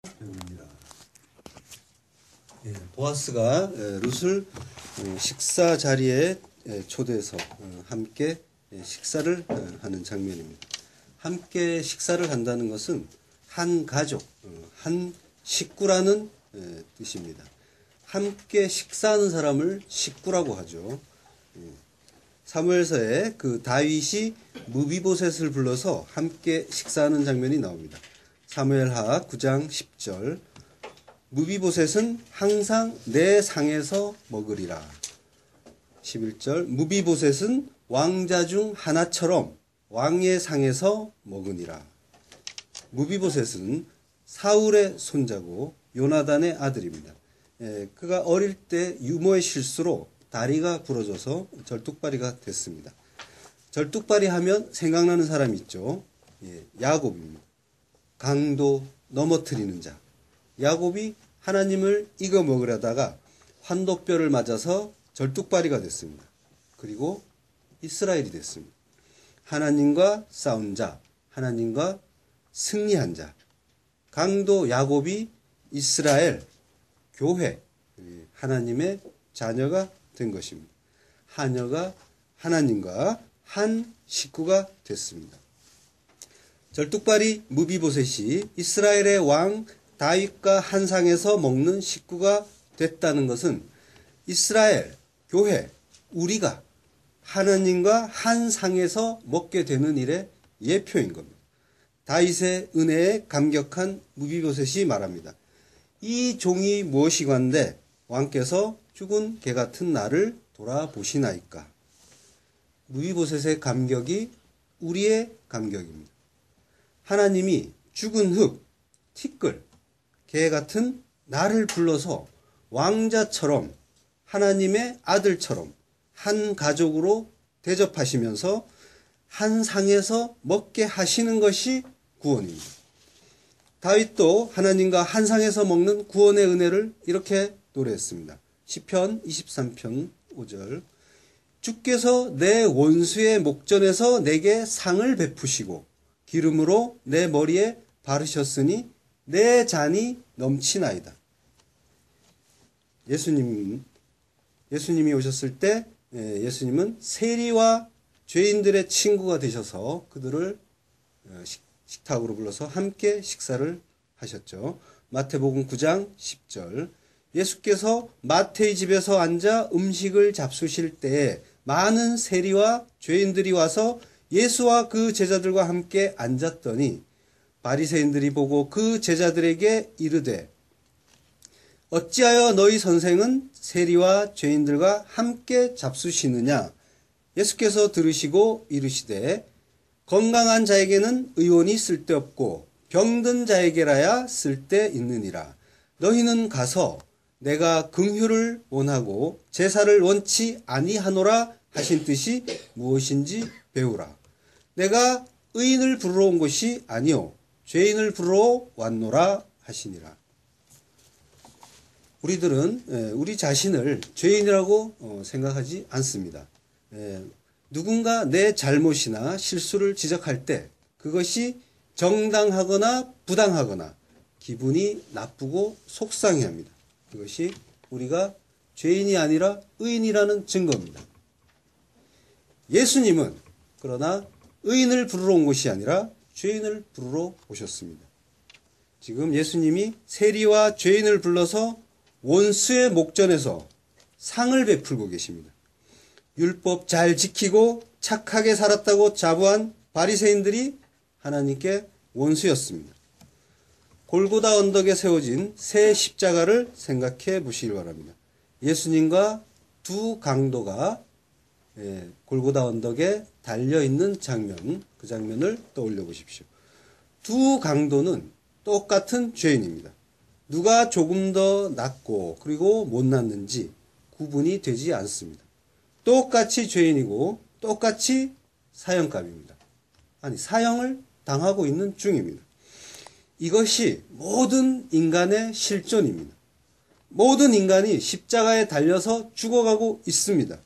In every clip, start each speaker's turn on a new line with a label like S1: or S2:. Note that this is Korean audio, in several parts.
S1: 입니다. 보아스가 룻을 식사 자리에 초대해서 함께 식사를 하는 장면입니다. 함께 식사를 한다는 것은 한 가족, 한 식구라는 뜻입니다. 함께 식사하는 사람을 식구라고 하죠. 사무엘서에 그 다윗이 무비보셋을 불러서 함께 식사하는 장면이 나옵니다. 사무엘하 9장 10절 무비보셋은 항상 내 상에서 먹으리라. 11절 무비보셋은 왕자 중 하나처럼 왕의 상에서 먹으니라. 무비보셋은 사울의 손자고 요나단의 아들입니다. 그가 어릴 때 유모의 실수로 다리가 부러져서 절뚝발이가 됐습니다. 절뚝발이 하면 생각나는 사람이 있죠. 야곱입니다. 강도 넘어뜨리는 자. 야곱이 하나님을 이겨 먹으려다가 환도뼈를 맞아서 절뚝발이가 됐습니다. 그리고 이스라엘이 됐습니다. 하나님과 싸운 자, 하나님과 승리한 자. 강도 야곱이 이스라엘, 교회, 하나님의 자녀가 된 것입니다. 하녀가 하나님과 한 식구가 됐습니다. 절뚝발이 무비보셋이 이스라엘의 왕 다윗과 한 상에서 먹는 식구가 됐다는 것은 이스라엘, 교회, 우리가 하나님과 한 상에서 먹게 되는 일의 예표인 겁니다. 다윗의 은혜에 감격한 무비보셋이 말합니다. 이 종이 무엇이건대 왕께서 죽은 개 같은 나를 돌아보시나이까. 무비보셋의 감격이 우리의 감격입니다. 하나님이 죽은 흙, 티끌, 개 같은 나를 불러서 왕자처럼 하나님의 아들처럼 한 가족으로 대접하시면서 한 상에서 먹게 하시는 것이 구원입니다. 다윗도 하나님과 한 상에서 먹는 구원의 은혜를 이렇게 노래했습니다. 시편 23편 5절 주께서 내 원수의 목전에서 내게 상을 베푸시고 기름으로 내 머리에 바르셨으니 내 잔이 넘치나이다. 예수님이 오셨을 때 예수님은 세리와 죄인들의 친구가 되셔서 그들을 식탁으로 불러서 함께 식사를 하셨죠. 마태복음 9장 10절 예수께서 마태의 집에서 앉아 음식을 잡수실 때에 많은 세리와 죄인들이 와서 예수와 그 제자들과 함께 앉았더니 바리새인들이 보고 그 제자들에게 이르되 어찌하여 너희 선생은 세리와 죄인들과 함께 잡수시느냐. 예수께서 들으시고 이르시되 건강한 자에게는 의원이 쓸데없고 병든 자에게라야 쓸데있느니라. 너희는 가서 내가 긍휼을 원하고 제사를 원치 아니하노라 하신 뜻이 무엇인지 배우라. 내가 의인을 부르러 온 것이 아니요 죄인을 부르러 왔노라 하시니라. 우리들은 우리 자신을 죄인이라고 생각하지 않습니다. 누군가 내 잘못이나 실수를 지적할 때 그것이 정당하거나 부당하거나 기분이 나쁘고 속상해합니다. 그것이 우리가 죄인이 아니라 의인이라는 증거입니다. 예수님은 그러나 의인을 부르러 온 것이 아니라 죄인을 부르러 오셨습니다. 지금 예수님이 세리와 죄인을 불러서 원수의 목전에서 상을 베풀고 계십니다. 율법 잘 지키고 착하게 살았다고 자부한 바리새인들이 하나님께 원수였습니다. 골고다 언덕에 세워진 새 십자가를 생각해 보시기 바랍니다. 예수님과 두 강도가 골고다 언덕에 달려있는 장면, 그 장면을 떠올려 보십시오. 두 강도는 똑같은 죄인입니다. 누가 조금 더 낫고 그리고 못 낫는지 구분이 되지 않습니다. 똑같이 죄인이고 똑같이 사형감입니다. 아니, 사형을 당하고 있는 중입니다. 이것이 모든 인간의 실존입니다. 모든 인간이 십자가에 달려서 죽어가고 있습니다.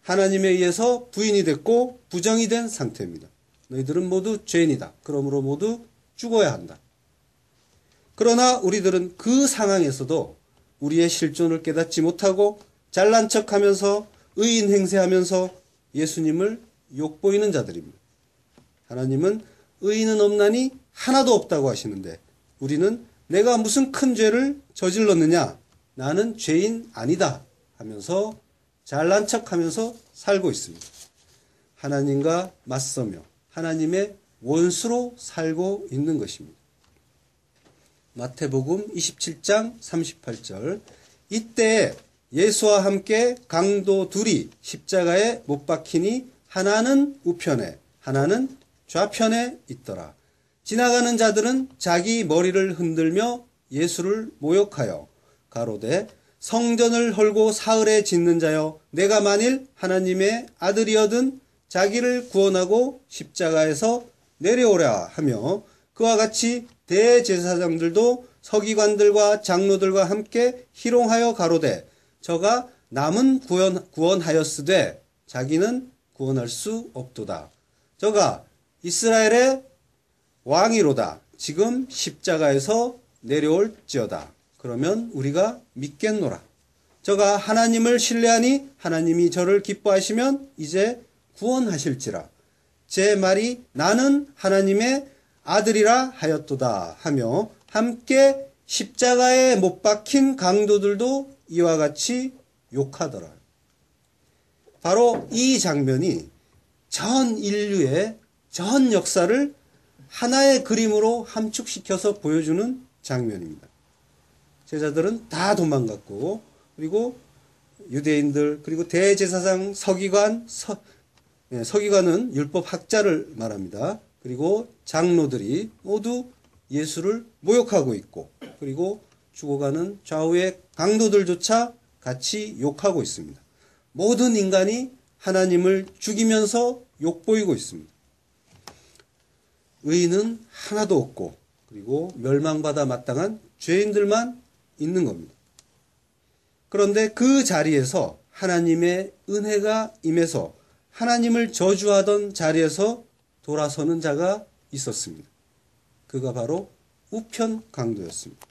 S1: 하나님에 의해서 부인이 됐고 부정이 된 상태입니다. 너희들은 모두 죄인이다. 그러므로 모두 죽어야 한다. 그러나 우리들은 그 상황에서도 우리의 실존을 깨닫지 못하고 잘난 척하면서 의인 행세하면서 예수님을 욕보이는 자들입니다. 하나님은 의인은 없나니 하나도 없다고 하시는데 우리는 내가 무슨 큰 죄를 저질렀느냐? 나는 죄인 아니다 하면서 잘난 척하면서 살고 있습니다. 하나님과 맞서며 하나님의 원수로 살고 있는 것입니다. 마태복음 27장 38절 이때 예수와 함께 강도 둘이 십자가에 못 박히니 하나는 우편에 하나는 좌편에 있더라. 지나가는 자들은 자기 머리를 흔들며 예수를 모욕하여 가로되 성전을 헐고 사흘에 짓는 자여 내가 만일 하나님의 아들이어든 자기를 구원하고 십자가에서 내려오라 하며 그와 같이 대제사장들도 서기관들과 장로들과 함께 희롱하여 가로되 저가 남은 구원하였으되 자기는 구원할 수 없도다. 저가 이스라엘의 왕이로다. 지금 십자가에서 내려올지어다. 그러면 우리가 믿겠노라. 저가 하나님을 신뢰하니 하나님이 저를 기뻐하시면 이제 구원하실지라. 제 말이 나는 하나님의 아들이라 하였도다 하며 함께 십자가에 못 박힌 강도들도 이와 같이 욕하더라. 바로 이 장면이 전 인류의 전 역사를 하나의 그림으로 함축시켜서 보여주는 장면입니다. 제자들은 다 도망갔고 그리고 유대인들 그리고 대제사장 서기관은 율법학자를 말합니다. 그리고 장로들이 모두 예수를 모욕하고 있고 그리고 죽어가는 좌우의 강도들조차 같이 욕하고 있습니다. 모든 인간이 하나님을 죽이면서 욕보이고 있습니다. 의인은 하나도 없고 그리고 멸망받아 마땅한 죄인들만 있는 겁니다. 그런데 그 자리에서 하나님의 은혜가 임해서 하나님을 저주하던 자리에서 돌아서는 자가 있었습니다. 그가 바로 우편 강도였습니다.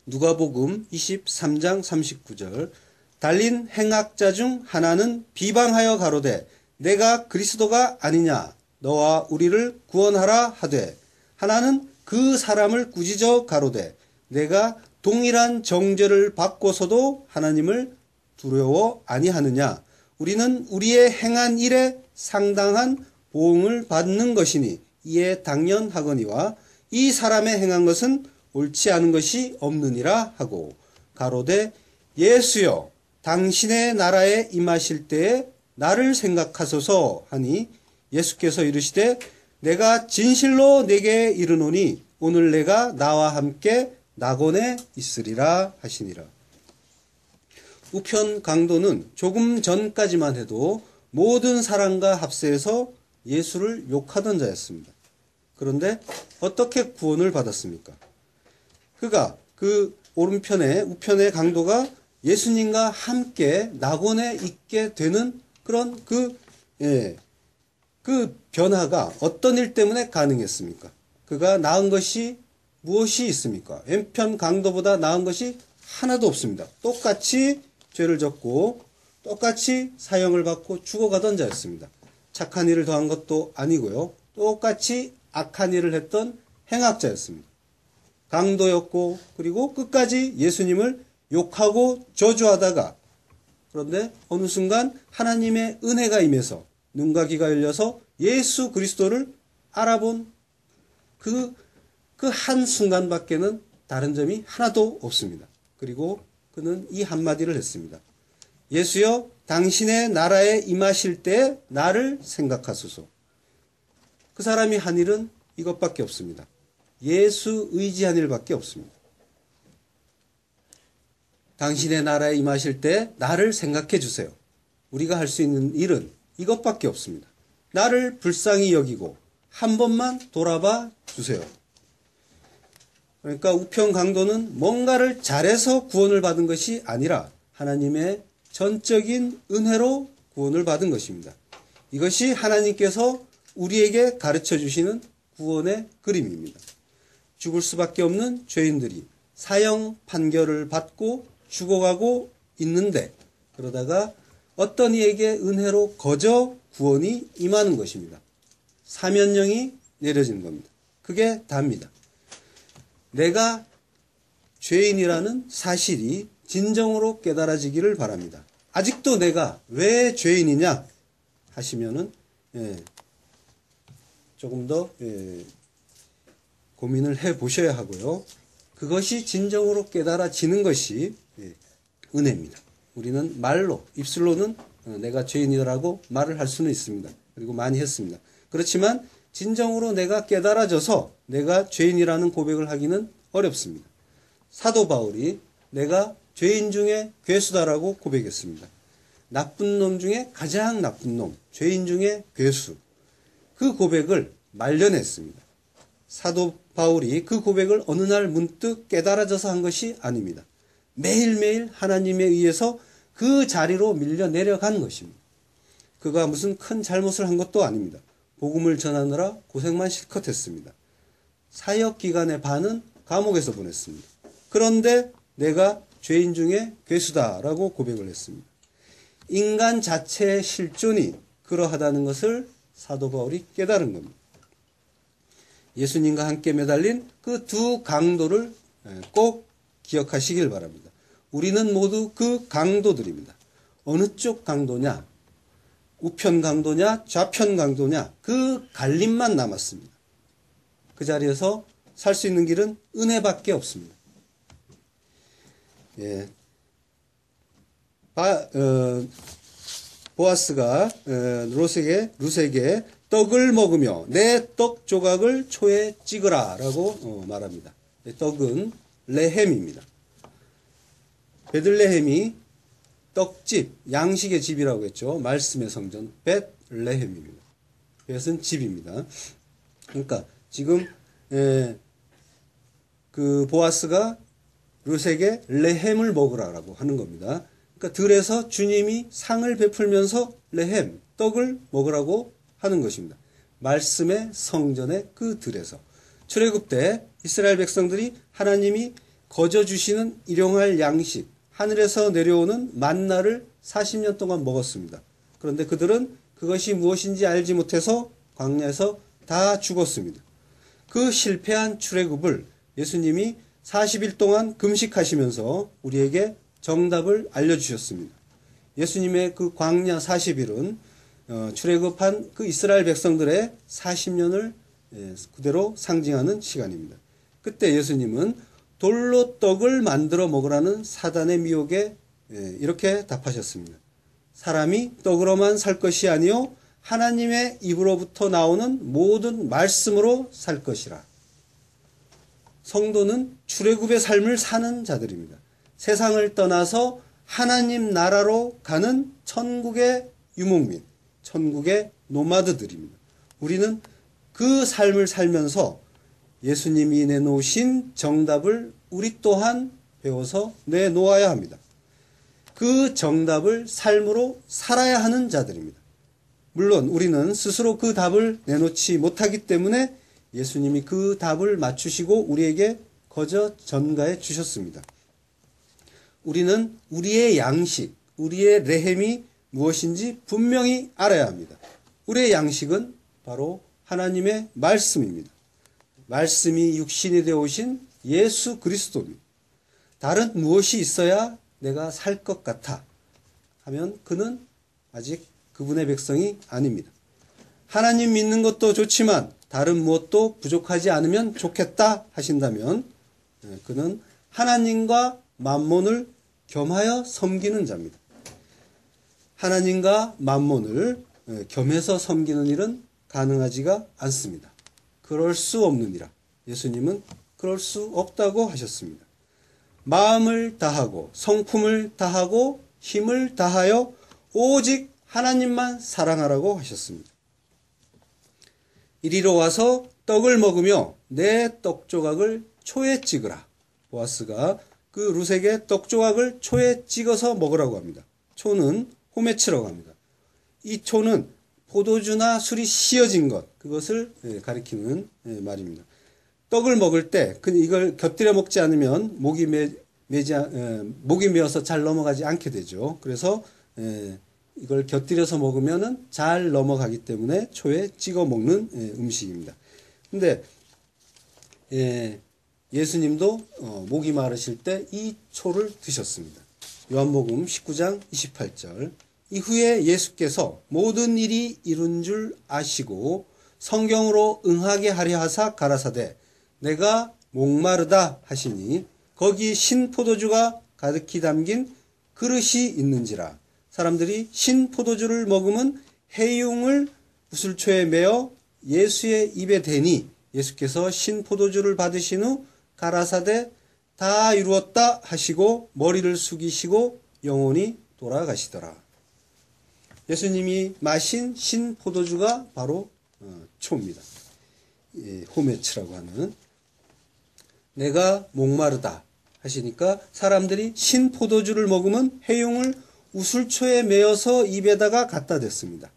S1: 누가복음 23장 39절 달린 행악자 중 하나는 비방하여 가로되 내가 그리스도가 아니냐 너와 우리를 구원하라 하되 하나는 그 사람을 꾸짖어 가로되 내가 동일한 정죄를 받고서도 하나님을 두려워 아니하느냐 우리는 우리의 행한 일에 상당한 보응을 받는 것이니 이에 당연하거니와 이 사람의 행한 것은 옳지 않은 것이 없느니라 하고 가로되 예수여 당신의 나라에 임하실 때에 나를 생각하소서 하니 예수께서 이르시되 내가 진실로 내게 이르노니 오늘 내가 나와 함께 낙원에 있으리라 하시니라. 우편 강도는 조금 전까지만 해도 모든 사람과 합세해서 예수를 욕하던 자였습니다. 그런데 어떻게 구원을 받았습니까? 그가 그 오른편에 우편의 강도가 예수님과 함께 낙원에 있게 되는 그런 그 변화가 어떤 일 때문에 가능했습니까? 그가 나은 것이 무엇이 있습니까? 왼편 강도보다 나은 것이 하나도 없습니다. 똑같이 죄를 졌고 똑같이 사형을 받고 죽어가던 자였습니다. 착한 일을 더한 것도 아니고요. 똑같이 악한 일을 했던 행악자였습니다. 강도였고 그리고 끝까지 예수님을 욕하고 저주하다가 그런데 어느 순간 하나님의 은혜가 임해서 눈과 귀가 열려서 예수 그리스도를 알아본 그 한 순간밖에는 다른 점이 하나도 없습니다. 그리고 그는 이 한마디를 했습니다. 예수여 당신의 나라에 임하실 때 나를 생각하소서. 그 사람이 한 일은 이것밖에 없습니다. 예수 의지한 일밖에 없습니다. 당신의 나라에 임하실 때 나를 생각해 주세요. 우리가 할 수 있는 일은 이것밖에 없습니다. 나를 불쌍히 여기고 한 번만 돌아봐 주세요. 그러니까 우편 강도는 뭔가를 잘해서 구원을 받은 것이 아니라 하나님의 전적인 은혜로 구원을 받은 것입니다. 이것이 하나님께서 우리에게 가르쳐 주시는 구원의 그림입니다. 죽을 수밖에 없는 죄인들이 사형 판결을 받고 죽어가고 있는데, 그러다가 어떤 이에게 은혜로 거저 구원이 임하는 것입니다. 사면령이 내려지는 겁니다. 그게 답니다. 내가 죄인이라는 사실이 진정으로 깨달아지기를 바랍니다. 아직도 내가 왜 죄인이냐 하시면은 조금 더 고민을 해 보셔야 하고요. 그것이 진정으로 깨달아지는 것이 은혜입니다. 우리는 말로, 입술로는 내가 죄인이라고 말을 할 수는 있습니다. 그리고 많이 했습니다. 그렇지만 진정으로 내가 깨달아져서 내가 죄인이라는 고백을 하기는 어렵습니다. 사도 바울이 내가 죄인 중에 괴수다라고 고백했습니다. 나쁜 놈 중에 가장 나쁜 놈, 죄인 중에 괴수. 그 고백을 말려냈습니다. 사도 바울이 그 고백을 어느 날 문득 깨달아져서 한 것이 아닙니다. 매일매일 하나님에 의해서 그 자리로 밀려 내려간 것입니다. 그가 무슨 큰 잘못을 한 것도 아닙니다. 복음을 전하느라 고생만 실컷 했습니다. 사역 기간의 반은 감옥에서 보냈습니다. 그런데 내가 죄인 중에 괴수다라고 고백을 했습니다. 인간 자체의 실존이 그러하다는 것을 사도 바울이 깨달은 겁니다. 예수님과 함께 매달린 그 두 강도를 꼭 기억하시길 바랍니다. 우리는 모두 그 강도들입니다. 어느 쪽 강도냐? 우편 강도냐? 좌편 강도냐? 그 갈림만 남았습니다. 그 자리에서 살 수 있는 길은 은혜밖에 없습니다. 보아스가 루세게 떡을 먹으며 내 떡 조각을 초에 찍으라 라고 말합니다. 떡은 레헴입니다. 베들레헴이 떡집, 양식의 집이라고 했죠. 말씀의 성전 벳레헴입니다. 벳은 집입니다. 그러니까 지금 그 보아스가 룻에게 레헴을 먹으라라고 하는 겁니다. 그러니까 들에서 주님이 상을 베풀면서 레헴, 떡을 먹으라고 하는 것입니다. 말씀의 성전의 그 들에서. 출애굽 때 이스라엘 백성들이 하나님이 거저 주시는 일용할 양식, 하늘에서 내려오는 만나를 40년 동안 먹었습니다. 그런데 그들은 그것이 무엇인지 알지 못해서 광야에서 다 죽었습니다. 그 실패한 출애굽을 예수님이 40일 동안 금식하시면서 우리에게 정답을 알려주셨습니다. 예수님의 그 광야 40일은 출애굽한 그 이스라엘 백성들의 40년을 그대로 상징하는 시간입니다. 그때 예수님은 돌로 떡을 만들어 먹으라는 사단의 미혹에 이렇게 답하셨습니다. 사람이 떡으로만 살 것이 아니요 하나님의 입으로부터 나오는 모든 말씀으로 살 것이라. 성도는 출애굽의 삶을 사는 자들입니다. 세상을 떠나서 하나님 나라로 가는 천국의 유목민, 천국의 노마드들입니다. 우리는 그 삶을 살면서 예수님이 내놓으신 정답을 우리 또한 배워서 내놓아야 합니다. 그 정답을 삶으로 살아야 하는 자들입니다. 물론 우리는 스스로 그 답을 내놓지 못하기 때문에 예수님이 그 답을 맞추시고 우리에게 거저 전가해 주셨습니다. 우리는 우리의 양식, 우리의 레헴이 무엇인지 분명히 알아야 합니다. 우리의 양식은 바로 하나님의 말씀입니다. 말씀이 육신이 되어 오신 예수 그리스도입니다. 다른 무엇이 있어야 내가 살 것 같아 하면 그는 아직 그분의 백성이 아닙니다. 하나님 믿는 것도 좋지만 다른 무엇도 부족하지 않으면 좋겠다 하신다면 그는 하나님과 만몬을 겸하여 섬기는 자입니다. 하나님과 만몬을 겸해서 섬기는 일은 가능하지가 않습니다. 그럴 수 없느니라. 예수님은 그럴 수 없다고 하셨습니다. 마음을 다하고 성품을 다하고 힘을 다하여 오직 하나님만 사랑하라고 하셨습니다. 이리로 와서 떡을 먹으며 내 떡조각을 초에 찍으라. 보아스가 그 룻에게 떡조각을 초에 찍어서 먹으라고 합니다. 초는 호메츠라고 합니다. 이 초는 포도주나 술이 씌어진 것, 그것을 가리키는 말입니다. 떡을 먹을 때 이걸 곁들여 먹지 않으면 목이 메어서 잘 넘어가지 않게 되죠. 그래서 이걸 곁들여서 먹으면은 잘 넘어가기 때문에 초에 찍어 먹는 음식입니다. 근데 예수님도 목이 마르실 때 이 초를 드셨습니다. 요한복음 19장 28절. 이후에 예수께서 모든 일이 이룬 줄 아시고 성경으로 응하게 하려 하사 가라사대 내가 목마르다 하시니 거기 신포도주가 가득히 담긴 그릇이 있는지라. 사람들이 신포도주를 먹으면 해흉을 우슬초에 메어 예수의 입에 대니 예수께서 신포도주를 받으신 후 가라사대 다 이루었다 하시고 머리를 숙이시고 영원히 돌아가시더라. 예수님이 마신 신포도주가 바로 초입니다. 호메츠라고 하는. 내가 목마르다 하시니까 사람들이 신포도주를 먹으면 해흉을 우슬초에 메어서 입에다가 갖다 댔습니다.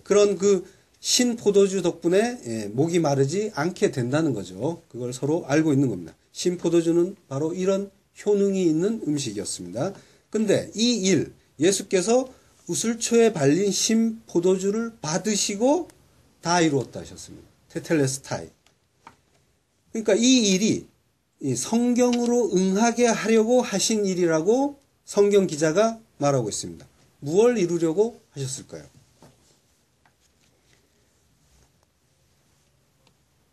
S1: 그런 그 신포도주 덕분에 목이 마르지 않게 된다는 거죠. 그걸 서로 알고 있는 겁니다. 신포도주는 바로 이런 효능이 있는 음식이었습니다. 근데 이 일, 예수께서 우슬초에 발린 신포도주를 받으시고 다 이루었다 하셨습니다. 테텔레스타이. 그러니까 이 일이 성경으로 응하게 하려고 하신 일이라고 성경 기자가 말하고 있습니다. 무엇을 이루려고 하셨을까요?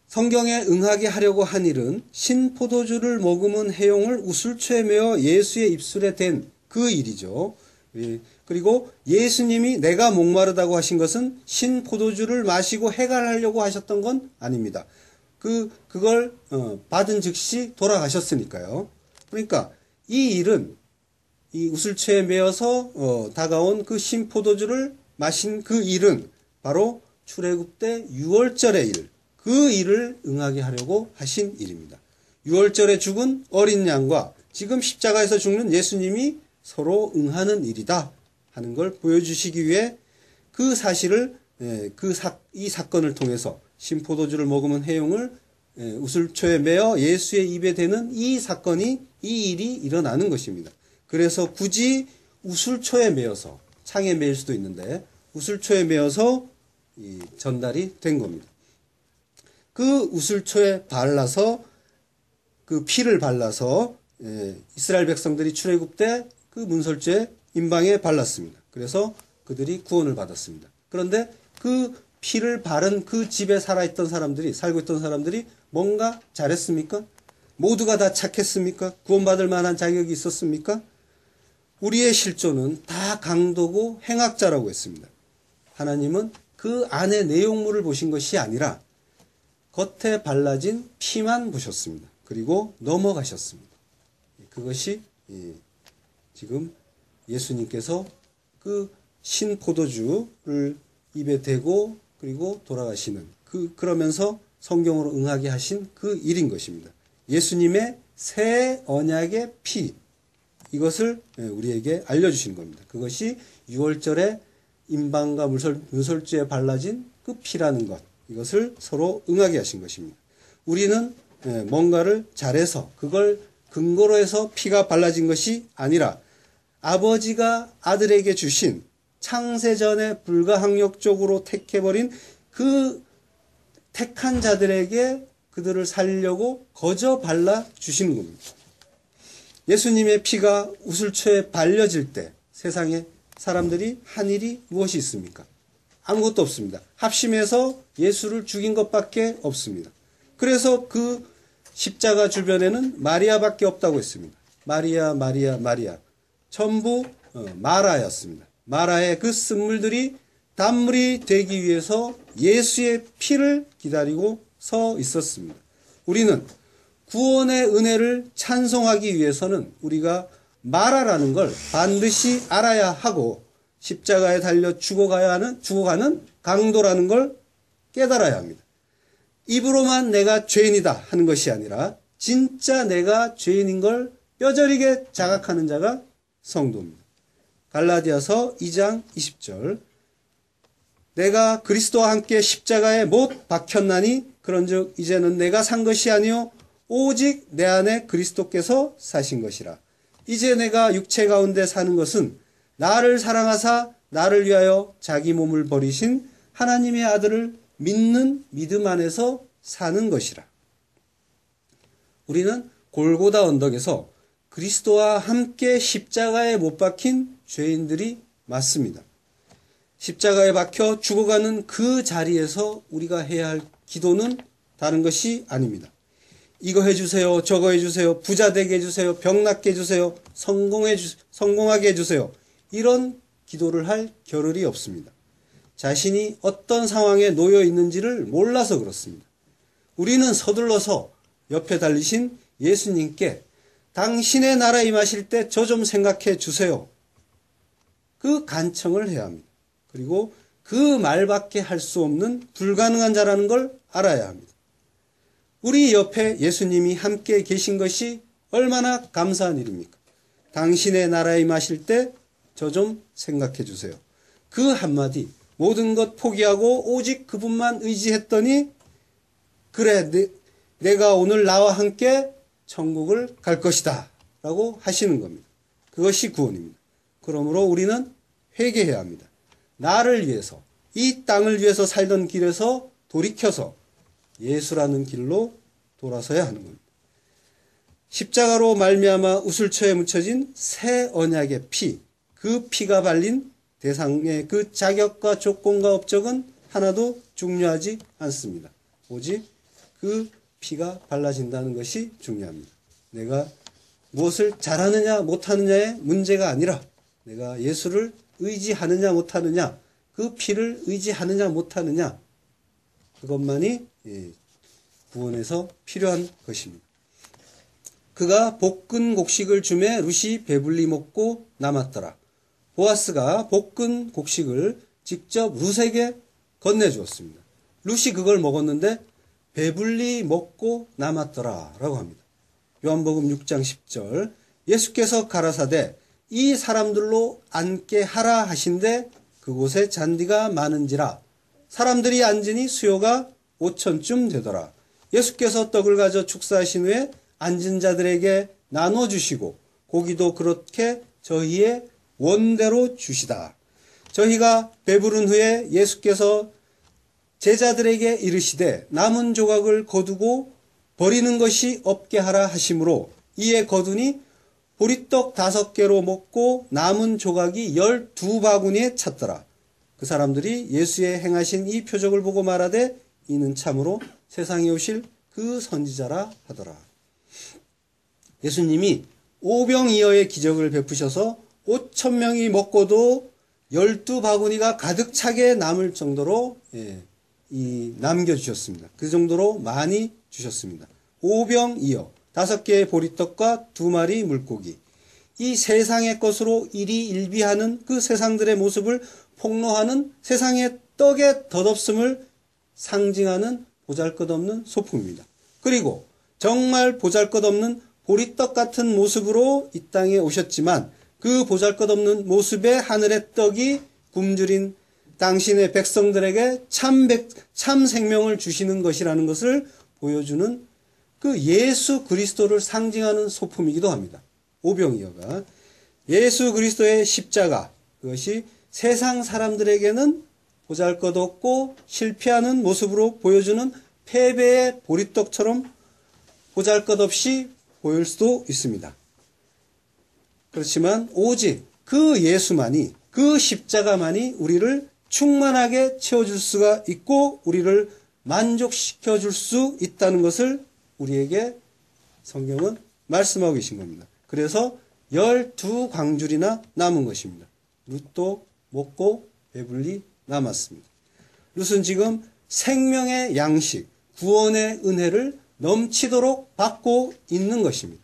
S1: 성경에 응하게 하려고 한 일은 신포도주를 머금은 해용을 우슬초에 메어 예수의 입술에 댄 그 일이죠. 그리고 예수님이 내가 목마르다고 하신 것은 신포도주를 마시고 해갈하려고 하셨던 건 아닙니다. 그걸 받은 즉시 돌아가셨으니까요. 그러니까 이 일은 이 우슬초에 메어서 다가온 그 신포도주를 마신 그 일은 바로 출애굽 때 유월절의 일, 그 일을 응하게 하려고 하신 일입니다. 유월절에 죽은 어린 양과 지금 십자가에서 죽는 예수님이 서로 응하는 일이다 하는 걸 보여주시기 위해 그 사실을 이 사건을 통해서 신포도주를 머금은 해용을 우슬초에 메어 예수의 입에 대는 이 사건이 이 일이 일어나는 것입니다. 그래서 굳이 우슬초에 메어서 창에 메일 수도 있는데 우슬초에 메어서 전달이 된 겁니다. 그 우슬초에 발라서 그 피를 발라서 이스라엘 백성들이 출애굽 때 그 문설주에 임방에 발랐습니다. 그래서 그들이 구원을 받았습니다. 그런데 그 피를 바른 그 집에 살고 있던 사람들이 뭔가 잘했습니까? 모두가 다 착했습니까? 구원받을 만한 자격이 있었습니까? 우리의 실존은 다 강도고 행악자라고 했습니다. 하나님은 그 안에 내용물을 보신 것이 아니라 겉에 발라진 피만 보셨습니다. 그리고 넘어가셨습니다. 그것이 지금 예수님께서 그 신포도주를 입에 대고 그리고 돌아가시는 그러면서 성경으로 응하게 하신 그 일인 것입니다. 예수님의 새 언약의 피, 이것을 우리에게 알려주시는 겁니다. 그것이 유월절에 임방과 문설주에 발라진 그 피라는 것, 이것을 서로 응하게 하신 것입니다. 우리는 뭔가를 잘해서 그걸 근거로 해서 피가 발라진 것이 아니라 아버지가 아들에게 주신 창세전에 불가항력적으로 택해버린 그 택한 자들에게 그들을 살리려고 거저 발라주시는 겁니다. 예수님의 피가 우슬초에 발려질 때 세상에 사람들이 한 일이 무엇이 있습니까? 아무것도 없습니다. 합심해서 예수를 죽인 것밖에 없습니다. 그래서 그 십자가 주변에는 마리아밖에 없다고 했습니다. 마리아, 마리아, 마리아. 전부 마라였습니다. 마라의 그 쓴물들이 단물이 되기 위해서 예수의 피를 기다리고 서 있었습니다. 우리는 구원의 은혜를 찬송하기 위해서는 우리가 마라라는 걸 반드시 알아야 하고 십자가에 달려 죽어가는 강도라는 걸 깨달아야 합니다. 입으로만 내가 죄인이다 하는 것이 아니라 진짜 내가 죄인인 걸 뼈저리게 자각하는 자가 성도입니다. 갈라디아서 2장 20절. 내가 그리스도와 함께 십자가에 못 박혔나니 그런즉 이제는 내가 산 것이 아니요 오직 내 안에 그리스도께서 사신 것이라. 이제 내가 육체 가운데 사는 것은 나를 사랑하사 나를 위하여 자기 몸을 버리신 하나님의 아들을 믿는 믿음 안에서 사는 것이라. 우리는 골고다 언덕에서 그리스도와 함께 십자가에 못 박힌 죄인들이 맞습니다. 십자가에 박혀 죽어가는 그 자리에서 우리가 해야 할 기도는 다른 것이 아닙니다. 이거 해주세요. 저거 해주세요. 부자 되게 해주세요. 병 낫게 해주세요. 성공하게 해주세요. 이런 기도를 할 겨를이 없습니다. 자신이 어떤 상황에 놓여 있는지를 몰라서 그렇습니다. 우리는 서둘러서 옆에 달리신 예수님께 당신의 나라에 임하실 때 저 좀 생각해 주세요. 그 간청을 해야 합니다. 그리고 그 말밖에 할 수 없는 불가능한 자라는 걸 알아야 합니다. 우리 옆에 예수님이 함께 계신 것이 얼마나 감사한 일입니까? 당신의 나라에 임하실 때 저 좀 생각해 주세요. 그 한마디 모든 것 포기하고 오직 그분만 의지했더니 그래 내가 오늘 나와 함께 천국을 갈 것이다 라고 하시는 겁니다. 그것이 구원입니다. 그러므로 우리는 회개해야 합니다. 나를 위해서 이 땅을 위해서 살던 길에서 돌이켜서 예수라는 길로 돌아서야 하는 겁니다. 십자가로 말미암아 우슬초에 묻혀진 새 언약의 피, 그 피가 발린 대상의 그 자격과 조건과 업적은 하나도 중요하지 않습니다. 오직 그 피가 발라진다는 것이 중요합니다. 내가 무엇을 잘하느냐 못하느냐의 문제가 아니라 내가 예수를 의지하느냐 못하느냐, 그 피를 의지하느냐 못하느냐, 그것만이 구원에서 필요한 것입니다. 그가 볶은 곡식을 주매 룻이 배불리 먹고 남았더라. 보아스가 볶은 곡식을 직접 룻에게 건네주었습니다. 룻이 그걸 먹었는데 배불리 먹고 남았더라 라고 합니다. 요한복음 6장 10절 예수께서 가라사대 이 사람들로 앉게 하라 하신데 그곳에 잔디가 많은지라 사람들이 앉으니 수요가 5,000쯤 되더라. 예수께서 떡을 가져 축사하신 후에 앉은 자들에게 나눠주시고 고기도 그렇게 저희의 원대로 주시다. 저희가 배부른 후에 예수께서 제자들에게 이르시되 남은 조각을 거두고 버리는 것이 없게 하라 하심으로 이에 거두니 보리떡 5개로 먹고 남은 조각이 12바구니에 찼더라. 그 사람들이 예수의 행하신 이 표적을 보고 말하되 이는 참으로 세상에 오실 그 선지자라 하더라. 예수님이 오병이어의 기적을 베푸셔서 5,000명이 먹고도 12바구니가 가득 차게 남을 정도로 남겨주셨습니다. 그 정도로 많이 주셨습니다. 오병이어 5개의 보리떡과 2마리 물고기. 이 세상의 것으로 일희일비하는 그 세상들의 모습을 폭로하는 세상의 떡의 덧없음을 상징하는 보잘것없는 소품입니다. 그리고 정말 보잘것없는 보리떡 같은 모습으로 이 땅에 오셨지만 그 보잘것없는 모습의 하늘의 떡이 굶주린 당신의 백성들에게 참 생명을 주시는 것이라는 것을 보여주는 그 예수 그리스도를 상징하는 소품이기도 합니다. 오병이어가 예수 그리스도의 십자가, 그것이 세상 사람들에게는 보잘것없고 실패하는 모습으로 보여주는 패배의 보리떡처럼 보잘것없이 보일 수도 있습니다. 그렇지만 오직 그 예수만이, 그 십자가만이 우리를 충만하게 채워줄 수가 있고 우리를 만족시켜 줄 수 있다는 것을 우리에게 성경은 말씀하고 계신 겁니다. 그래서 12광줄이나 남은 것입니다. 룻도 먹고 배불리 남았습니다. 룻은 지금 생명의 양식, 구원의 은혜를 넘치도록 받고 있는 것입니다.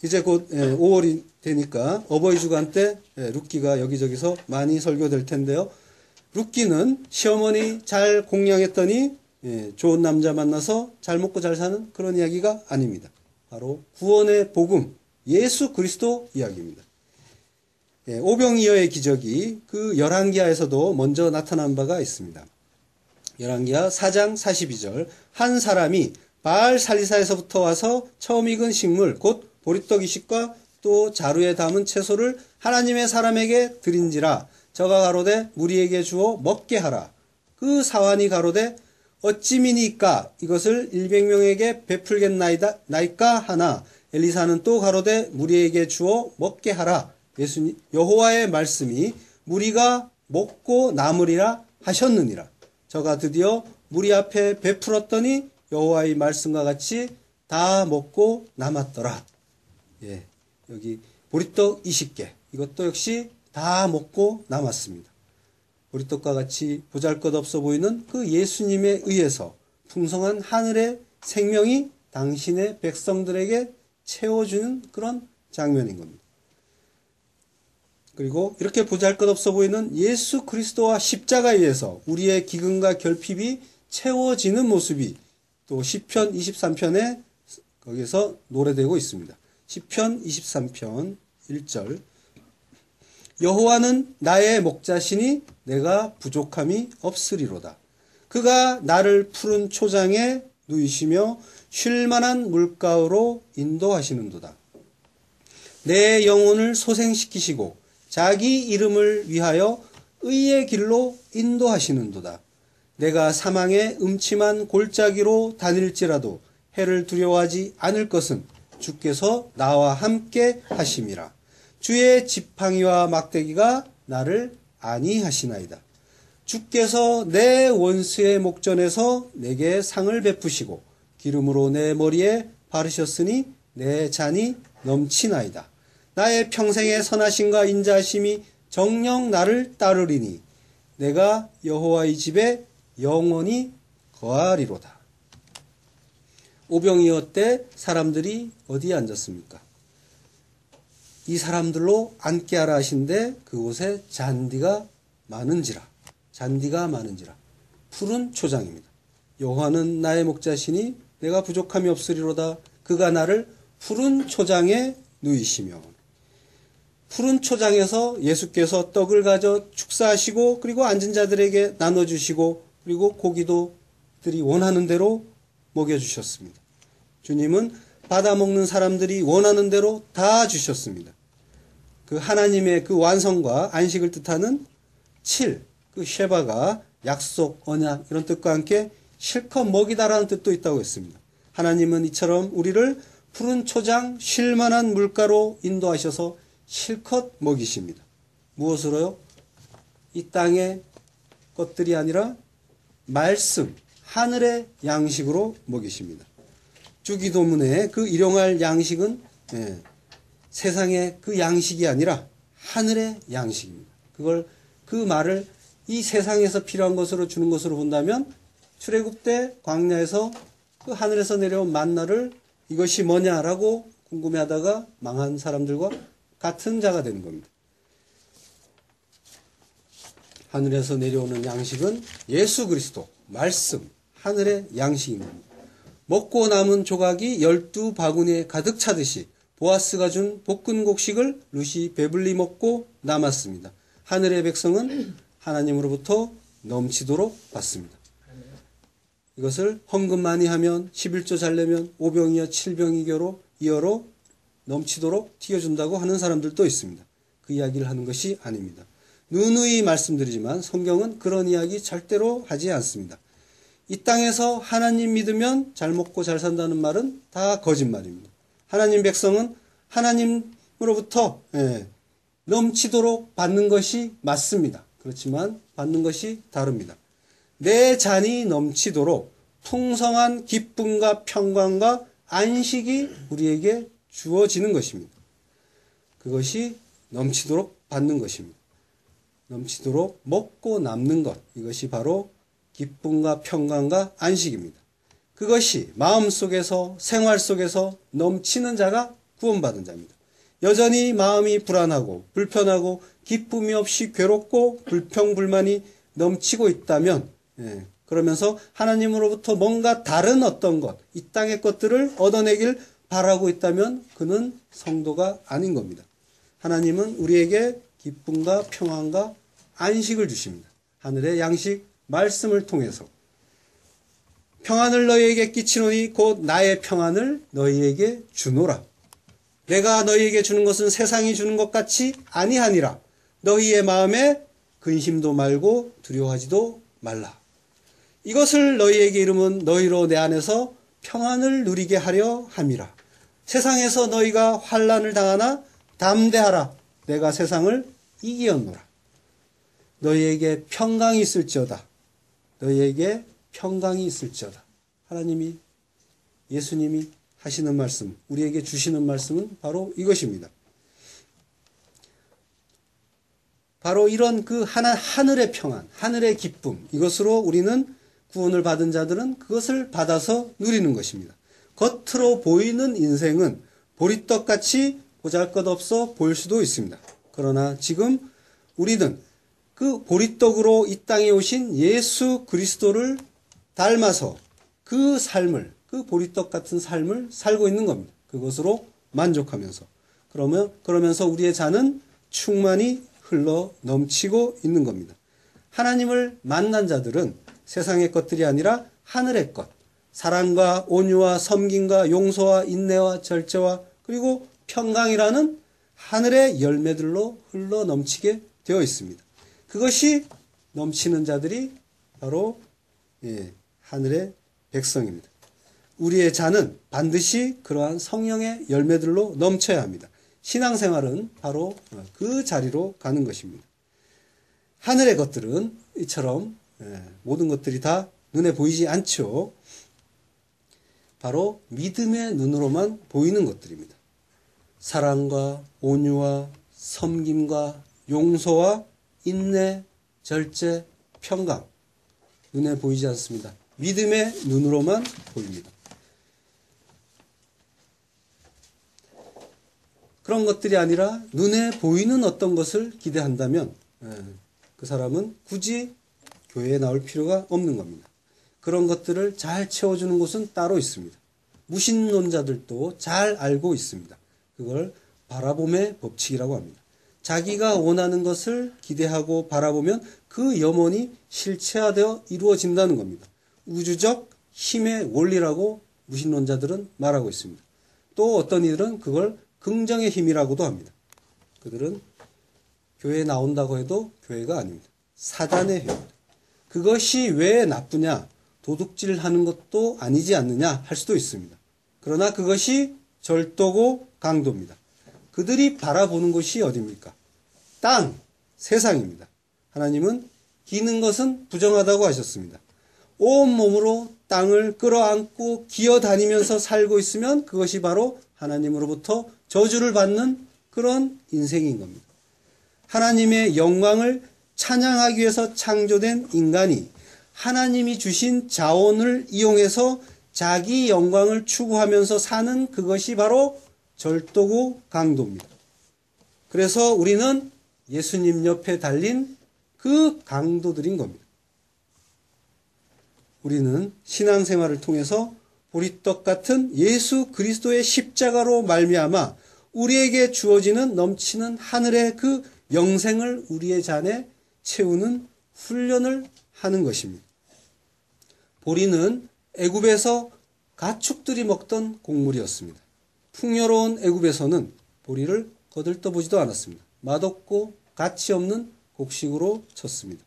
S1: 이제 곧 5월이 되니까 어버이 주간 때 룻기가 여기저기서 많이 설교될 텐데요. 룻기는 시어머니 잘 공양했더니 좋은 남자 만나서 잘 먹고 잘 사는 그런 이야기가 아닙니다. 바로 구원의 복음, 예수 그리스도 이야기입니다. 오병이어의 기적이 그 열왕기하에서도 먼저 나타난 바가 있습니다. 열왕기하 4장 42절 한 사람이 바알 살리사에서부터 와서 처음 익은 식물 곧 보리떡 이식과 또 자루에 담은 채소를 하나님의 사람에게 드린지라 저가 가로되 무리에게 주어 먹게 하라. 그 사환이 가로되 어찌미니까 이것을 100명에게 베풀겠나이까 하나 엘리사는 또 가로되 무리에게 주어 먹게 하라. 여호와의 말씀이 무리가 먹고 남으리라 하셨느니라. 저가 드디어 무리 앞에 베풀었더니 여호와의 말씀과 같이 다 먹고 남았더라. 여기 보리떡 20개 이것도 역시 다 먹고 남았습니다. 보리떡과 같이 보잘것없어 보이는 그 예수님에 의해서 풍성한 하늘의 생명이 당신의 백성들에게 채워주는 그런 장면인 겁니다. 그리고 이렇게 보잘것없어 보이는 예수 그리스도와 십자가에 의해서 우리의 기근과 결핍이 채워지는 모습이 또 시편 23편에 거기서 노래되고 있습니다. 시편 23편 1절 여호와는 나의 목자시니 내가 부족함이 없으리로다. 그가 나를 푸른 초장에 누이시며 쉴만한 물가로 인도하시는도다. 내 영혼을 소생시키시고 자기 이름을 위하여 의의 길로 인도하시는도다. 내가 사망의 음침한 골짜기로 다닐지라도 해를 두려워하지 않을 것은 주께서 나와 함께 하심이라. 주의 지팡이와 막대기가 나를 안위하시나이다. 주께서 내 원수의 목전에서 내게 상을 베푸시고 기름으로 내 머리에 바르셨으니 내 잔이 넘치나이다. 나의 평생의 선하심과 인자하심이 정녕 나를 따르리니 내가 여호와의 집에 영원히 거하리로다. 오병이어 때 사람들이 어디에 앉았습니까? 이 사람들로 앉게 하라 하신데 그곳에 잔디가 많은지라 푸른 초장입니다. 여호와는 나의 목자시니 내가 부족함이 없으리로다. 그가 나를 푸른 초장에 누이시며 푸른 초장에서 예수께서 떡을 가져 축사하시고 그리고 앉은 자들에게 나눠주시고 그리고 고기도들이 원하는 대로 먹여주셨습니다. 주님은 받아먹는 사람들이 원하는 대로 다 주셨습니다. 그 하나님의 그 완성과 안식을 뜻하는 7, 그 쉐바가 약속, 언약 이런 뜻과 함께 실컷 먹이다라는 뜻도 있다고 했습니다. 하나님은 이처럼 우리를 푸른 초장 쉴만한 물가로 인도하셔서 실컷 먹이십니다. 무엇으로요? 이 땅의 것들이 아니라 말씀, 하늘의 양식으로 먹이십니다. 주기도문의 그 일용할 양식은 세상의 그 양식이 아니라 하늘의 양식입니다. 그 말을 이 세상에서 필요한 것으로 주는 것으로 본다면 출애굽 때 광야에서 그 하늘에서 내려온 만나를 이것이 뭐냐라고 궁금해하다가 망한 사람들과 같은 자가 되는 겁니다. 하늘에서 내려오는 양식은 예수 그리스도, 말씀, 하늘의 양식입니다. 먹고 남은 조각이 12바구니에 가득 차듯이 보아스가 준 볶은 곡식을 룻이 배불리 먹고 남았습니다. 하늘의 백성은 하나님으로부터 넘치도록 받습니다. 이것을 헌금 많이 하면 11조 잘 내면 오병이어 7병이어로 넘치도록 튀겨준다고 하는 사람들도 있습니다. 그 이야기를 하는 것이 아닙니다. 누누이 말씀드리지만 성경은 그런 이야기 절대로 하지 않습니다. 이 땅에서 하나님 믿으면 잘 먹고 잘 산다는 말은 다 거짓말입니다. 하나님 백성은 하나님으로부터 넘치도록 받는 것이 맞습니다. 그렇지만 받는 것이 다릅니다. 내 잔이 넘치도록 풍성한 기쁨과 평강과 안식이 우리에게 주어지는 것입니다. 그것이 넘치도록 받는 것입니다. 넘치도록 먹고 남는 것, 이것이 바로 기쁨과 평강과 안식입니다. 그것이 마음속에서 생활 속에서 넘치는 자가 구원받은 자입니다. 여전히 마음이 불안하고 불편하고 기쁨이 없이 괴롭고 불평불만이 넘치고 있다면 그러면서 하나님으로부터 뭔가 다른 어떤 것, 이 땅의 것들을 얻어내길 바라고 있다면 그는 성도가 아닌 겁니다. 하나님은 우리에게 기쁨과 평안과 안식을 주십니다. 하늘의 양식 말씀을 통해서 평안을 너희에게 끼치노니 곧 나의 평안을 너희에게 주노라. 내가 너희에게 주는 것은 세상이 주는 것 같이 아니하니라. 너희의 마음에 근심도 말고 두려워하지도 말라. 이것을 너희에게 이름은 너희로 내 안에서 평안을 누리게 하려 함이라. 세상에서 너희가 환난을 당하나 담대하라. 내가 세상을 이기었노라. 너희에게 평강이 있을지어다. 너희에게 평강이 있을지어다. 하나님이, 예수님이 하시는 말씀, 우리에게 주시는 말씀은 바로 이것입니다. 바로 이런 그 하늘의 평안, 하늘의 기쁨, 이것으로 우리는 구원을 받은 자들은 그것을 받아서 누리는 것입니다. 겉으로 보이는 인생은 보리떡같이 보잘것없어 보일 수도 있습니다. 그러나 지금 우리는 그 보리떡으로 이 땅에 오신 예수 그리스도를 닮아서 그 삶을, 그 보리떡 같은 삶을 살고 있는 겁니다. 그것으로 만족하면서. 그러면서 우리의 잔은 충만히 흘러 넘치고 있는 겁니다. 하나님을 만난 자들은 세상의 것들이 아니라 하늘의 것, 사랑과 온유와 섬김과 용서와 인내와 절제와 그리고 평강이라는 하늘의 열매들로 흘러 넘치게 되어 있습니다. 그것이 넘치는 자들이 바로 하늘의 백성입니다. 우리의 잔은 반드시 그러한 성령의 열매들로 넘쳐야 합니다. 신앙생활은 바로 그 자리로 가는 것입니다. 하늘의 것들은 이처럼 모든 것들이 다 눈에 보이지 않죠. 바로 믿음의 눈으로만 보이는 것들입니다. 사랑과 온유와 섬김과 용서와 인내, 절제, 평강. 눈에 보이지 않습니다. 믿음의 눈으로만 보입니다. 그런 것들이 아니라 눈에 보이는 어떤 것을 기대한다면 그 사람은 굳이 교회에 나올 필요가 없는 겁니다. 그런 것들을 잘 채워주는 곳은 따로 있습니다. 무신론자들도 잘 알고 있습니다. 그걸 바라봄의 법칙이라고 합니다. 자기가 원하는 것을 기대하고 바라보면 그 염원이 실체화되어 이루어진다는 겁니다. 우주적 힘의 원리라고 무신론자들은 말하고 있습니다. 또 어떤 이들은 그걸 긍정의 힘이라고도 합니다. 그들은 교회에 나온다고 해도 교회가 아닙니다. 사단의 힘입니다. 그것이 왜 나쁘냐? 도둑질하는 것도 아니지 않느냐 할 수도 있습니다. 그러나 그것이 절도고 강도입니다. 그들이 바라보는 곳이 어디입니까? 땅, 세상입니다. 하나님은 기는 것은 부정하다고 하셨습니다. 온몸으로 땅을 끌어안고 기어다니면서 살고 있으면 그것이 바로 하나님으로부터 저주를 받는 그런 인생인 겁니다. 하나님의 영광을 찬양하기 위해서 창조된 인간이 하나님이 주신 자원을 이용해서 자기 영광을 추구하면서 사는 그것이 바로 절도고 강도입니다. 그래서 우리는 예수님 옆에 달린 그 강도들인 겁니다. 우리는 신앙생활을 통해서 보리떡 같은 예수 그리스도의 십자가로 말미암아 우리에게 주어지는 넘치는 하늘의 그 영생을 우리의 잔에 채우는 훈련을 하는 것입니다. 보리는 애굽에서 가축들이 먹던 곡물이었습니다. 풍요로운 애굽에서는 보리를 거들떠보지도 않았습니다. 맛없고 가치 없는 곡식으로 쳤습니다.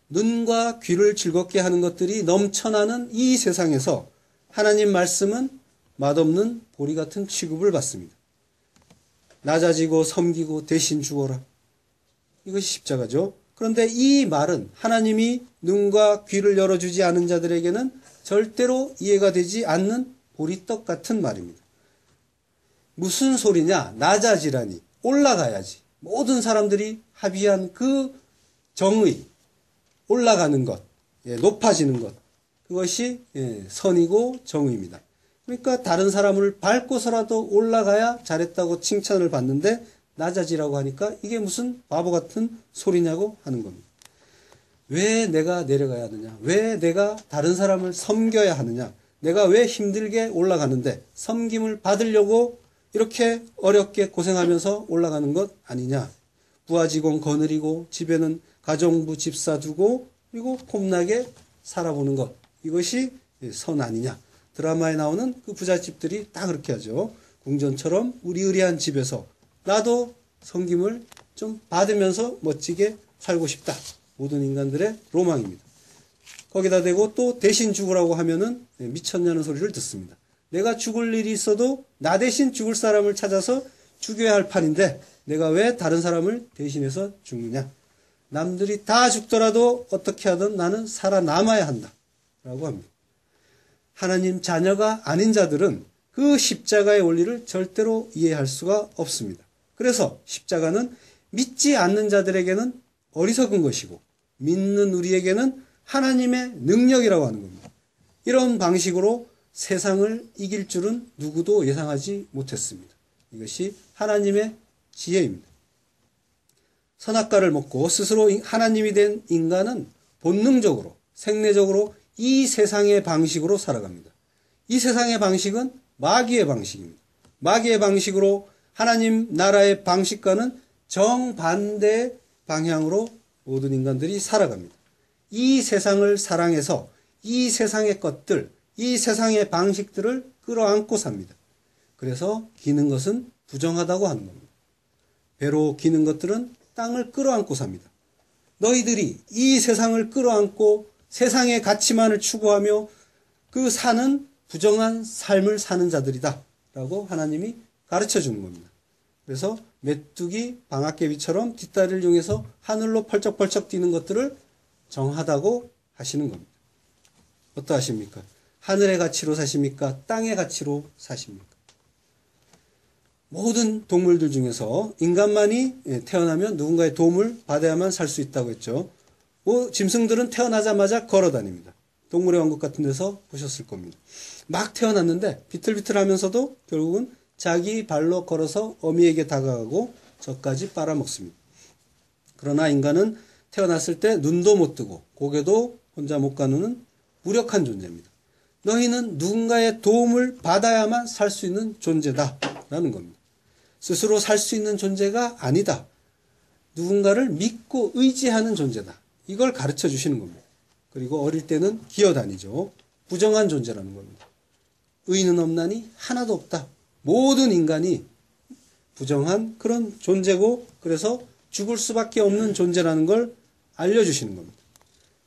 S1: 눈과 귀를 즐겁게 하는 것들이 넘쳐나는 이 세상에서 하나님 말씀은 맛없는 보리 같은 취급을 받습니다. 낮아지고 섬기고 대신 죽어라. 이것이 십자가죠. 그런데 이 말은 하나님이 눈과 귀를 열어주지 않은 자들에게는 절대로 이해가 되지 않는 보리떡 같은 말입니다. 무슨 소리냐? 낮아지라니. 올라가야지. 모든 사람들이 합의한 그 정의, 올라가는 것, 높아지는 것, 그것이 선이고 정의입니다. 그러니까 다른 사람을 밟고서라도 올라가야 잘했다고 칭찬을 받는데 낮아지라고 하니까 이게 무슨 바보 같은 소리냐고 하는 겁니다. 왜 내가 내려가야 하느냐? 왜 내가 다른 사람을 섬겨야 하느냐? 내가 왜 힘들게 올라가는데 섬김을 받으려고 이렇게 어렵게 고생하면서 올라가는 것 아니냐? 부하 직원 거느리고 집에는 가정부 집사 두고 그리고 폼나게 살아보는 것. 이것이 선 아니냐. 드라마에 나오는 그 부잣집들이 다 그렇게 하죠. 궁전처럼 우리의리한 집에서 나도 섬김을 좀 받으면서 멋지게 살고 싶다. 모든 인간들의 로망입니다. 거기다 대고 또 대신 죽으라고 하면은 미쳤냐는 소리를 듣습니다. 내가 죽을 일이 있어도 나 대신 죽을 사람을 찾아서 죽여야 할 판인데 내가 왜 다른 사람을 대신해서 죽느냐. 남들이 다 죽더라도 어떻게 하든 나는 살아남아야 한다. 라고 합니다. 하나님 자녀가 아닌 자들은 그 십자가의 원리를 절대로 이해할 수가 없습니다. 그래서 십자가는 믿지 않는 자들에게는 어리석은 것이고 믿는 우리에게는 하나님의 능력이라고 하는 겁니다. 이런 방식으로 세상을 이길 줄은 누구도 예상하지 못했습니다. 이것이 하나님의 지혜입니다. 선악과를 먹고 스스로 하나님이 된 인간은 본능적으로 생리적으로 이 세상의 방식으로 살아갑니다. 이 세상의 방식은 마귀의 방식입니다. 마귀의 방식으로 하나님 나라의 방식과는 정반대 방향으로 모든 인간들이 살아갑니다. 이 세상을 사랑해서 이 세상의 것들, 이 세상의 방식들을 끌어안고 삽니다. 그래서 기는 것은 부정하다고 하는 겁니다. 배로 기는 것들은 땅을 끌어안고 삽니다. 너희들이 이 세상을 끌어안고 세상의 가치만을 추구하며 그 사는 부정한 삶을 사는 자들이다 라고 하나님이 가르쳐 주는 겁니다. 그래서 메뚜기 방앗개비처럼 뒷다리를 이용해서 하늘로 펄쩍펄쩍 뛰는 것들을 정하다고 하시는 겁니다. 어떠하십니까? 하늘의 가치로 사십니까? 땅의 가치로 사십니까? 모든 동물들 중에서 인간만이 태어나면 누군가의 도움을 받아야만 살 수 있다고 했죠. 짐승들은 태어나자마자 걸어 다닙니다. 동물의 왕국 같은 데서 보셨을 겁니다. 막 태어났는데 비틀비틀하면서도 결국은 자기 발로 걸어서 어미에게 다가가고 젖까지 빨아먹습니다. 그러나 인간은 태어났을 때 눈도 못 뜨고 고개도 혼자 못 가누는 무력한 존재입니다. 너희는 누군가의 도움을 받아야만 살 수 있는 존재다라는 겁니다. 스스로 살 수 있는 존재가 아니다. 누군가를 믿고 의지하는 존재다. 이걸 가르쳐 주시는 겁니다. 그리고 어릴 때는 기어다니죠. 부정한 존재라는 겁니다. 의는 없나니 하나도 없다. 모든 인간이 부정한 그런 존재고 그래서 죽을 수밖에 없는 존재라는 걸 알려주시는 겁니다.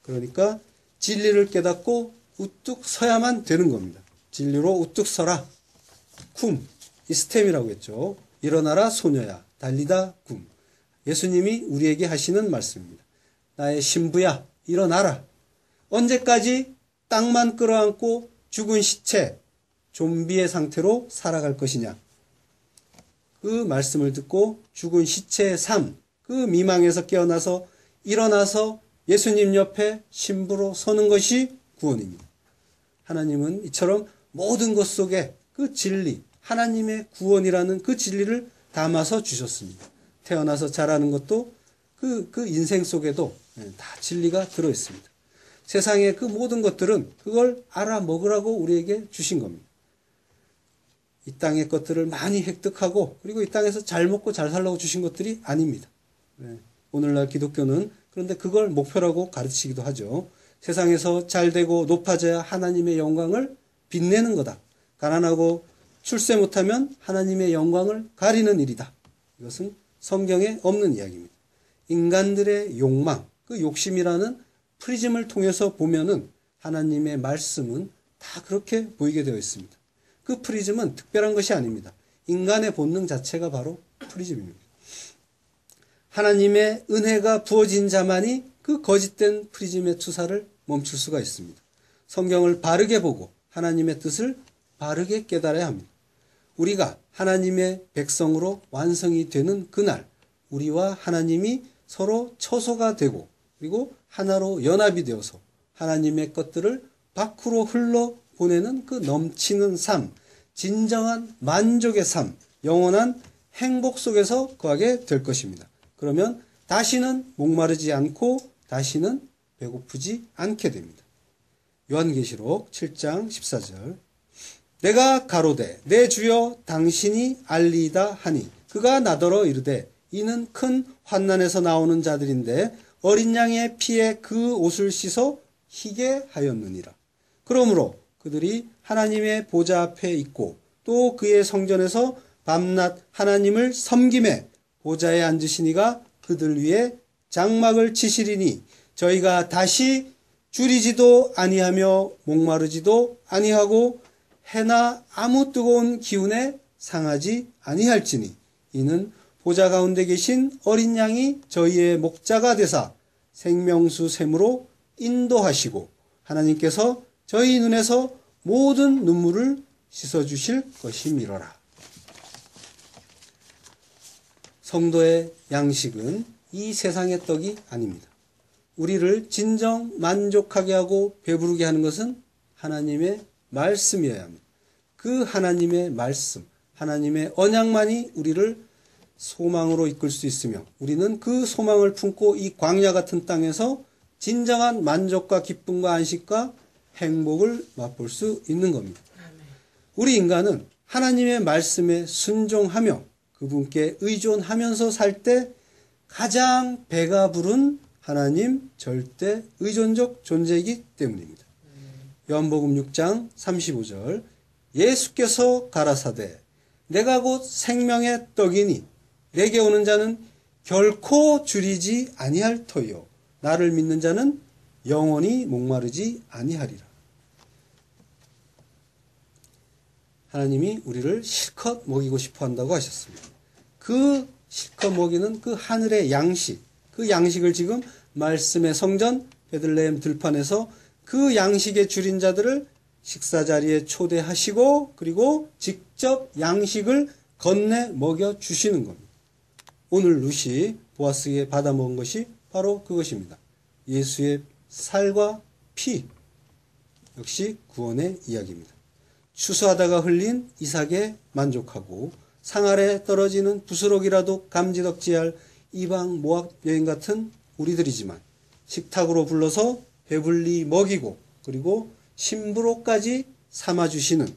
S1: 그러니까 진리를 깨닫고 우뚝 서야만 되는 겁니다. 진리로 우뚝 서라. 쿰, 이 스템이라고 했죠. 일어나라 소녀야, 달리다 굼. 예수님이 우리에게 하시는 말씀입니다. 나의 신부야, 일어나라. 언제까지 땅만 끌어안고 죽은 시체, 좀비의 상태로 살아갈 것이냐. 그 말씀을 듣고 죽은 시체의 삶, 그 미망에서 깨어나서 일어나서 예수님 옆에 신부로 서는 것이 구원입니다. 하나님은 이처럼 모든 것 속에 그 진리, 하나님의 구원이라는 그 진리를 담아서 주셨습니다. 태어나서 자라는 것도 그 인생 속에도 다 진리가 들어있습니다. 세상의 그 모든 것들은 그걸 알아먹으라고 우리에게 주신 겁니다. 이 땅의 것들을 많이 획득하고 그리고 이 땅에서 잘 먹고 잘 살라고 주신 것들이 아닙니다. 오늘날 기독교는 그런데 그걸 목표라고 가르치기도 하죠. 세상에서 잘 되고 높아져야 하나님의 영광을 빛내는 거다. 가난하고 출세 못하면 하나님의 영광을 가리는 일이다. 이것은 성경에 없는 이야기입니다. 인간들의 욕망, 그 욕심이라는 프리즘을 통해서 보면은 하나님의 말씀은 다 그렇게 보이게 되어 있습니다. 그 프리즘은 특별한 것이 아닙니다. 인간의 본능 자체가 바로 프리즘입니다. 하나님의 은혜가 부어진 자만이 그 거짓된 프리즘의 투사를 멈출 수가 있습니다. 성경을 바르게 보고 하나님의 뜻을 바르게 깨달아야 합니다. 우리가 하나님의 백성으로 완성이 되는 그날 우리와 하나님이 서로 처소가 되고 그리고 하나로 연합이 되어서 하나님의 것들을 밖으로 흘러보내는 그 넘치는 삶, 진정한 만족의 삶, 영원한 행복 속에서 거하게 될 것입니다. 그러면 다시는 목마르지 않고 다시는 배고프지 않게 됩니다. 요한계시록 7장 14절 내가 가로되 내 주여 당신이 알리이다 하니 그가 나더러 이르되 이는 큰 환난에서 나오는 자들인데 어린 양의 피에 그 옷을 씻어 희게 하였느니라. 그러므로 그들이 하나님의 보좌 앞에 있고 또 그의 성전에서 밤낮 하나님을 섬김에 보좌에 앉으시니가 그들 위에 장막을 치시리니 저희가 다시 줄이지도 아니하며 목마르지도 아니하고 해나 아무 뜨거운 기운에 상하지 아니할지니 이는 보좌 가운데 계신 어린 양이 저희의 목자가 되사 생명수 샘으로 인도하시고 하나님께서 저희 눈에서 모든 눈물을 씻어주실 것이미로라. 성도의 양식은 이 세상의 떡이 아닙니다. 우리를 진정 만족하게 하고 배부르게 하는 것은 하나님의 말씀이어야 합니다. 그 하나님의 말씀, 하나님의 언약만이 우리를 소망으로 이끌 수 있으며 우리는 그 소망을 품고 이 광야 같은 땅에서 진정한 만족과 기쁨과 안식과 행복을 맛볼 수 있는 겁니다. 우리 인간은 하나님의 말씀에 순종하며 그분께 의존하면서 살 때 가장 배가 부른 하나님 절대 의존적 존재이기 때문입니다. 요한복음 6장 35절 예수께서 가라사대 내가 곧 생명의 떡이니 내게 오는 자는 결코 줄이지 아니할 터요 나를 믿는 자는 영원히 목마르지 아니하리라. 하나님이 우리를 실컷 먹이고 싶어 한다고 하셨습니다. 그 실컷 먹이는 그 하늘의 양식, 그 양식을 지금 말씀의 성전 베들레헴 들판에서 그 양식에 줄인 자들을 식사 자리에 초대하시고 그리고 직접 양식을 건네 먹여 주시는 겁니다. 오늘 룻이 보아스에게 받아 먹은 것이 바로 그것입니다. 예수의 살과 피, 역시 구원의 이야기입니다. 추수하다가 흘린 이삭에 만족하고 상 아래 떨어지는 부스럭이라도 감지덕지할 이방 모압 여인 같은 우리들이지만 식탁으로 불러서 배불리 먹이고 그리고 심부로까지 삼아주시는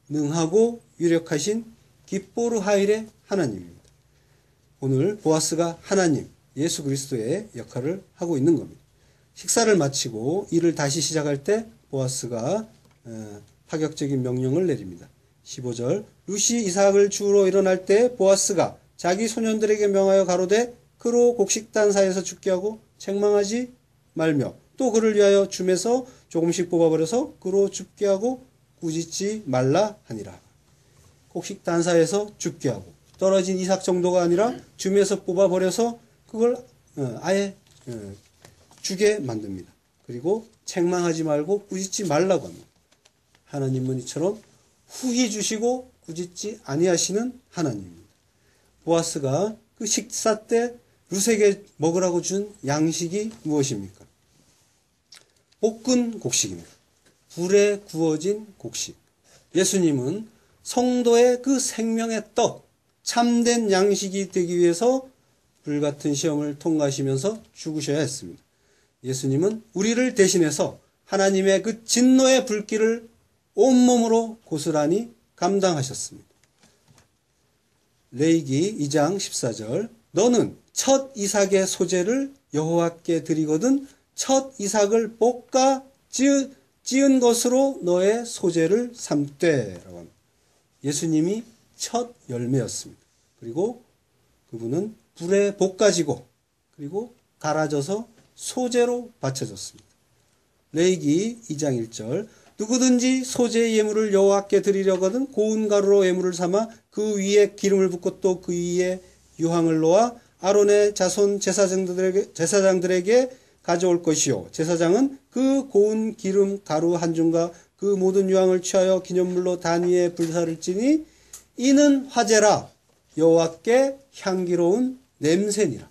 S1: 능하고 유력하신 깁보르 하일의 하나님입니다. 오늘 보아스가 하나님 예수 그리스도의 역할을 하고 있는 겁니다. 식사를 마치고 일을 다시 시작할 때 보아스가 파격적인 명령을 내립니다. 15절 룻이 이삭을 주우러 일어날 때 보아스가 자기 소년들에게 명하여 가로되 그로 곡식단사에서 죽게 하고 책망하지 말며 또 그를 위하여 줌에서 조금씩 뽑아버려서 그로 죽게 하고 꾸짖지 말라 하니라. 곡식단사에서 죽게 하고 떨어진 이삭 정도가 아니라 줌에서 뽑아버려서 그걸 아예 죽게 만듭니다. 그리고 책망하지 말고 꾸짖지 말라고 합니다. 하나님은 이처럼 후히 주시고 꾸짖지 아니하시는 하나님입니다. 보아스가 그 식사 때 룻에게 먹으라고 준 양식이 무엇입니까? 볶은 곡식입니다. 불에 구워진 곡식. 예수님은 성도의 그 생명의 떡, 참된 양식이 되기 위해서 불같은 시험을 통과하시면서 죽으셔야 했습니다. 예수님은 우리를 대신해서 하나님의 그 진노의 불길을 온몸으로 고스란히 감당하셨습니다. 레위기 2장 14절 너는 첫 이삭의 소재를 여호와께 드리거든 첫 이삭을 볶아 찌은 것으로 너의 소재를 삼되 라고 합니다. 예수님이 첫 열매였습니다. 그리고 그분은 불에 볶아지고 그리고 갈아져서 소재로 바쳐졌습니다. 레위기 2장 1절 누구든지 소재의 예물을 여호와께 드리려거든 고운 가루로 예물을 삼아 그 위에 기름을 붓고 또 그 위에 유황을 놓아 아론의 자손 제사장들에게 가져올 것이요 제사장은 그 고운 기름 가루 한 줌과 그 모든 유황을 취하여 기념물로 단 위에 불사를 찌니 이는 화제라 여호와께 향기로운 냄새니라.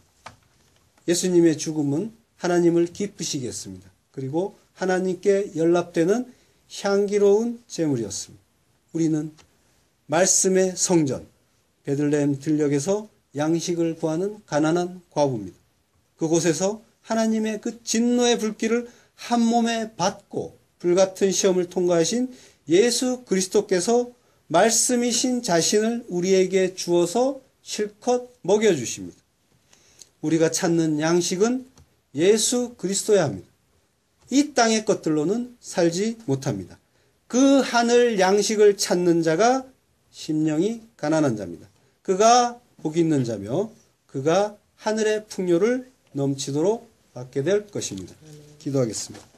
S1: 예수님의 죽음은 하나님을 기쁘시게 했습니다. 그리고 하나님께 연락되는 향기로운 제물이었습니다. 우리는 말씀의 성전 베들레헴 들녘에서 양식을 구하는 가난한 과부입니다. 그곳에서 하나님의 그 진노의 불길을 한 몸에 받고 불같은 시험을 통과하신 예수 그리스도께서 말씀이신 자신을 우리에게 주어서 실컷 먹여주십니다. 우리가 찾는 양식은 예수 그리스도야 합니다. 이 땅의 것들로는 살지 못합니다. 그 하늘 양식을 찾는 자가 심령이 가난한 자입니다. 그가 복 있는 자며 그가 하늘의 풍요를 넘치도록 받게 될 것입니다. 기도하겠습니다.